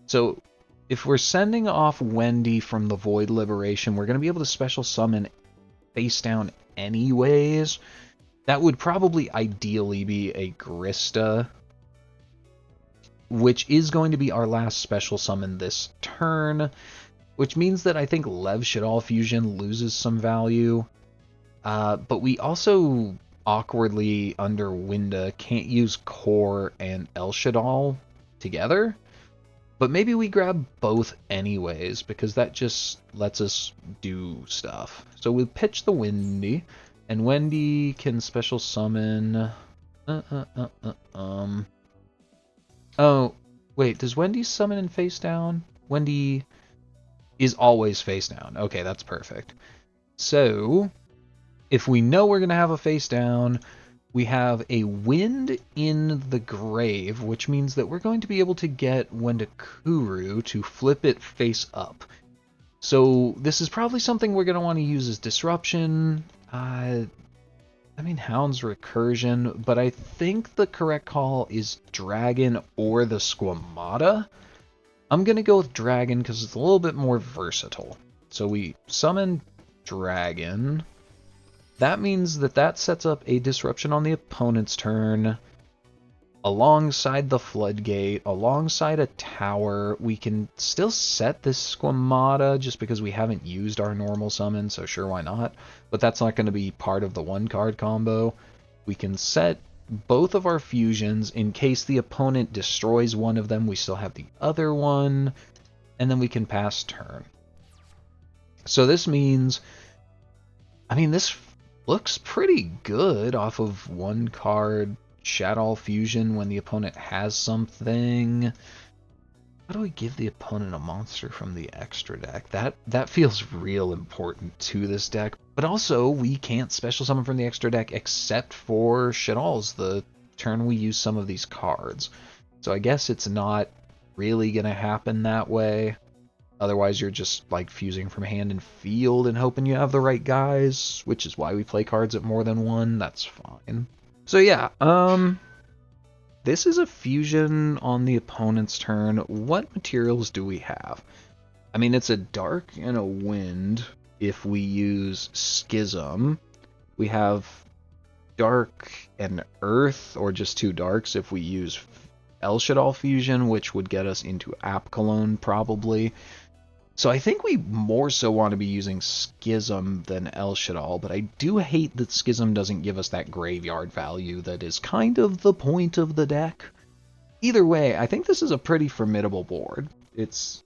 So if we're sending off Wendy from the Void Liberation, we're going to be able to special summon face down anyways. That would probably ideally be a Grista, which is going to be our last special summon this turn, which means that I think Shaddoll fusion loses some value. But we also awkwardly under Winda can't use Core and El Shaddoll together. But maybe we grab both anyways, because that just lets us do stuff. So we'll pitch the Wendy, and Wendy can special summon... Oh, wait, does Wendy summon in face down? Wendy is always face down. Okay, that's perfect. So, if we know we're going to have a face down, we have a wind in the grave, which means that we're going to be able to get Wendakuru to flip it face up. So this is probably something we're going to want to use as disruption. I mean, Hound's recursion, but I think the correct call is Dragon or the Squamata. I'm going to go with Dragon because it's a little bit more versatile. So we summon Dragon. That means that that sets up a disruption on the opponent's turn. Alongside the floodgate, alongside a tower, we can still set this Squamata just because we haven't used our normal summon, so sure, why not? But that's not going to be part of the one-card combo. We can set both of our fusions in case the opponent destroys one of them. We still have the other one, and then we can pass turn. So this means, I mean, this looks pretty good off of one card Shaddoll fusion when the opponent has something. How do we give the opponent a monster from the extra deck? That feels real important to this deck. But also, we can't special summon from the extra deck except for Shaddolls the turn we use some of these cards. So I guess it's not really going to happen that way. Otherwise, you're just like fusing from hand and field and hoping you have the right guys, which is why we play cards at more than one. That's fine. So yeah, this is a fusion on the opponent's turn. What materials do we have? I mean, it's a dark and a wind if we use Schism. We have dark and earth, or just two darks if we use El Shaddoll fusion, which would get us into Apkallone probably. So I think we more so want to be using Schism than El Shaddoll, but I do hate that Schism doesn't give us that graveyard value that is kind of the point of the deck. Either way, I think this is a pretty formidable board. It's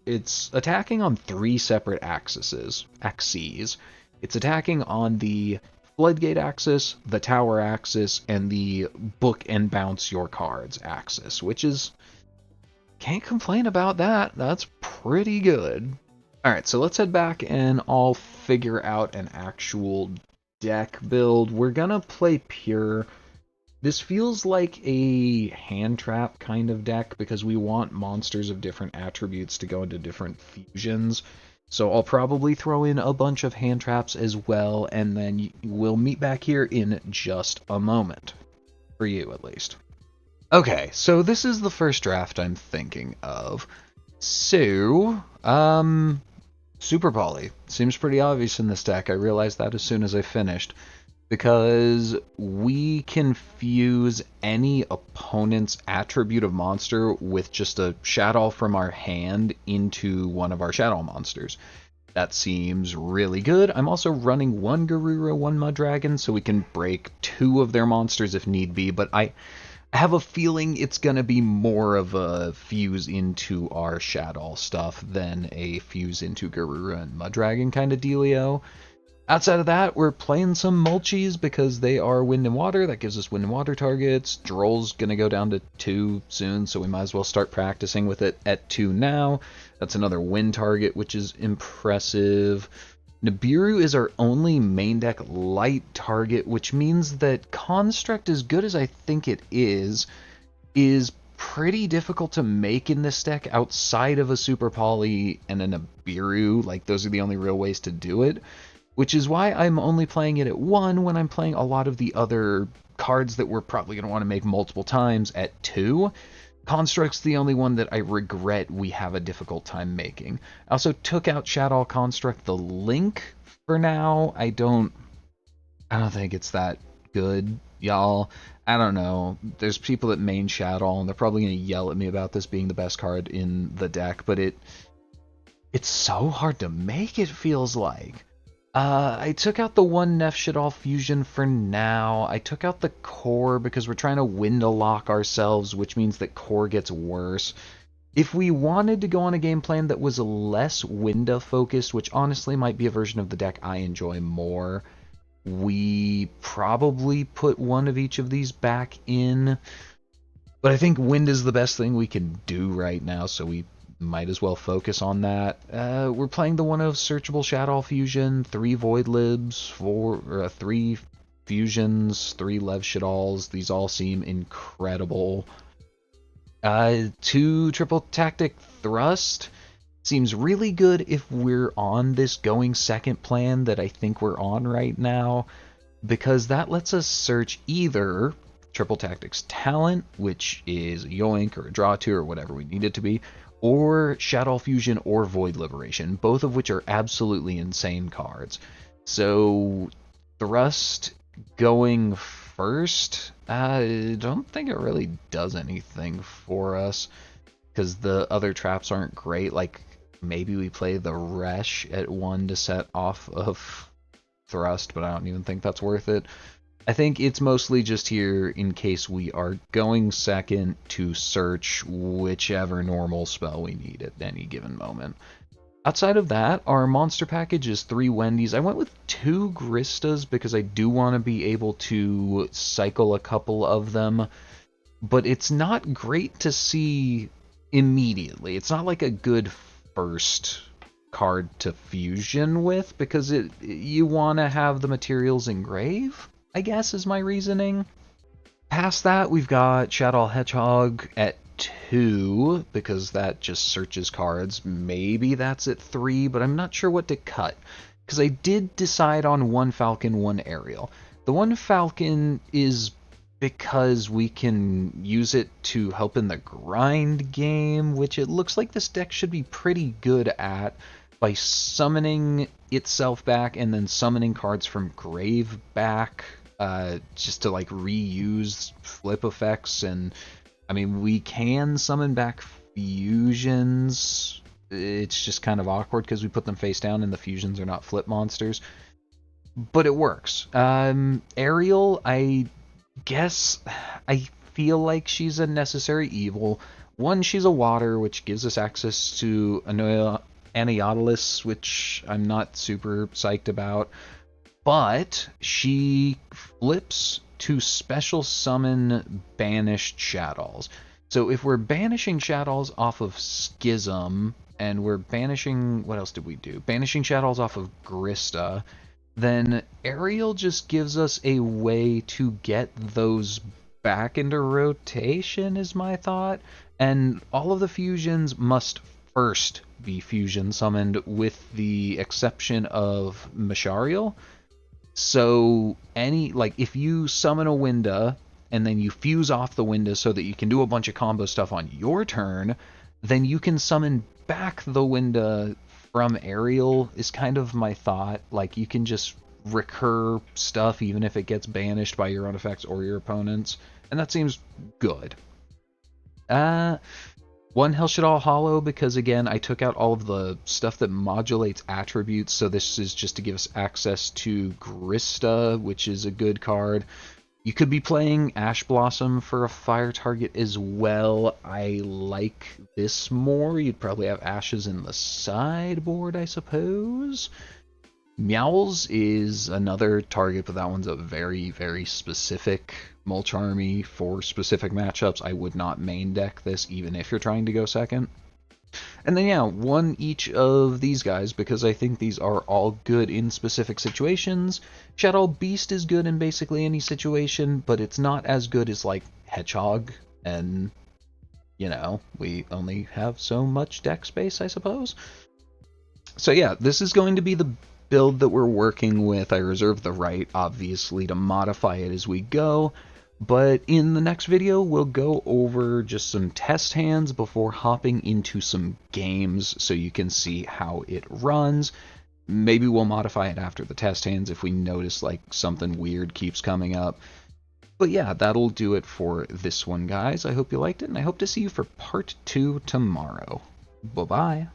attacking on three separate axes. It's attacking on the Floodgate axis, the Tower axis, and the Book and Bounce Your Cards axis, which is... Can't complain about that. That's pretty good. Alright, so let's head back and I'll figure out an actual deck build. We're gonna play Pure This feels like a hand trap kind of deck because we want monsters of different attributes to go into different fusions. So I'll probably throw in a bunch of hand traps as well, and then we'll meet back here in just a moment. For you, at least. Okay, so this is the first draft I'm thinking of. So, Super Poly. Seems pretty obvious in this deck. I realized that as soon as I finished. Because we can fuse any opponent's attribute of monster with just a Shaddoll from our hand into one of our Shaddoll monsters. That seems really good. I'm also running one Garura, one Mudragon, so we can break two of their monsters if need be, but I have a feeling it's going to be more of a fuse into our Shaddoll stuff than a fuse into Garura and Mudragon kind of dealio. Outside of that, we're playing some Mulchies because they are wind and water. That gives us wind and water targets. Droll's going to go down to 2 soon, so we might as well start practicing with it at 2 now. That's another wind target, which is impressive. Nibiru is our only main deck light target, which means that Construct, as good as I think it is pretty difficult to make in this deck outside of a Super Poly and a Nibiru. Like, those are the only real ways to do it. Which is why I'm only playing it at 1 when I'm playing a lot of the other cards that we're probably going to want to make multiple times at 2. Construct's the only one that I regret we have a difficult time making. I also took out Shaddoll Construct the Link for now. I don't think it's that good, y'all. I don't know. There's people that main Shaddoll, and they're probably going to yell at me about this being the best card in the deck, but it's so hard to make, it feels like. I took out the one Shaddoll fusion for now. I took out the core because we're trying to window lock ourselves, which means that core gets worse. If we wanted to go on a game plan that was less window focused, which honestly might be a version of the deck I enjoy more, we probably put one of each of these back in. But I think wind is the best thing we can do right now, so we might as well focus on that. We're playing the 1-0 searchable Shaddoll fusion, 3 Void Libs, 3 fusions, 3 Lev Shaddolls. These all seem incredible. 2 triple tactic thrust seems really good if we're on this going second plan that I think we're on right now, because that lets us search either Triple Tactics Talent, which is a Yoink or a Draw 2 or whatever we need it to be, or Shaddoll Fusion or Void Liberation, both of which are absolutely insane cards. So, Thrust going first, I don't think it really does anything for us, because the other traps aren't great. Like, maybe we play the Resh at 1 to set off of Thrust, but I don't even think that's worth it. I think it's mostly just here in case we are going second to search whichever normal spell we need at any given moment. Outside of that, our monster package is 3 Wendy's. I went with 2 Gristas because I do want to be able to cycle a couple of them, but it's not great to see immediately. It's not like a good first card to fusion with because you want to have the materials engrave, I guess, is my reasoning. Past that, we've got Shaddoll Hedgehog at 2, because that just searches cards. Maybe that's at 3, but I'm not sure what to cut, because I did decide on 1 Falcon, 1 Aerial. The 1 Falcon is because we can use it to help in the grind game, which it looks like this deck should be pretty good at, by summoning itself back and then summoning cards from grave back, just to like reuse flip effects. And I mean, we can summon back fusions. It's just kind of awkward because we put them face down and the fusions are not flip monsters, but it works. Ariel, I guess I feel like she's a necessary evil. 1, she's a water, which gives us access to Aniodolus, which I'm not super psyched about. But she flips to special summon banished Shaddolls. So if we're banishing Shaddolls off of Schism, and we're banishing... what else did we do? Banishing Shaddolls off of Grista, then Ariel just gives us a way to get those back into rotation is my thought. And all of the fusions must first be fusion summoned with the exception of Mashariel. So if you summon a Winda and then you fuse off the Winda so that you can do a bunch of combo stuff on your turn, then you can summon back the Winda from Aerial is kind of my thought. Like, you can just recur stuff even if it gets banished by your own effects or your opponents, and that seems good. One Shaddoll Hollow, because again, I took out all of the stuff that modulates attributes, so this is just to give us access to Grista, which is a good card. You could be playing Ash Blossom for a fire target as well. I like this more. You'd probably have Ashes in the sideboard, I suppose. Meowls is another target, but that one's a very, very specific Mulch Army for specific matchups. I would not main deck this, even if you're trying to go second. And then, yeah, one each of these guys, because I think these are all good in specific situations. Shaddoll Beast is good in basically any situation, but it's not as good as, like, Hedgehog, and, you know, we only have so much deck space, I suppose. So yeah, this is going to be the build that we're working with. I reserve the right, obviously, to modify it as we go. But in the next video, we'll go over just some test hands before hopping into some games so you can see how it runs. Maybe we'll modify it after the test hands if we notice like something weird keeps coming up. But yeah, that'll do it for this one, guys. I hope you liked it, and I hope to see you for part 2 tomorrow. Bye-bye.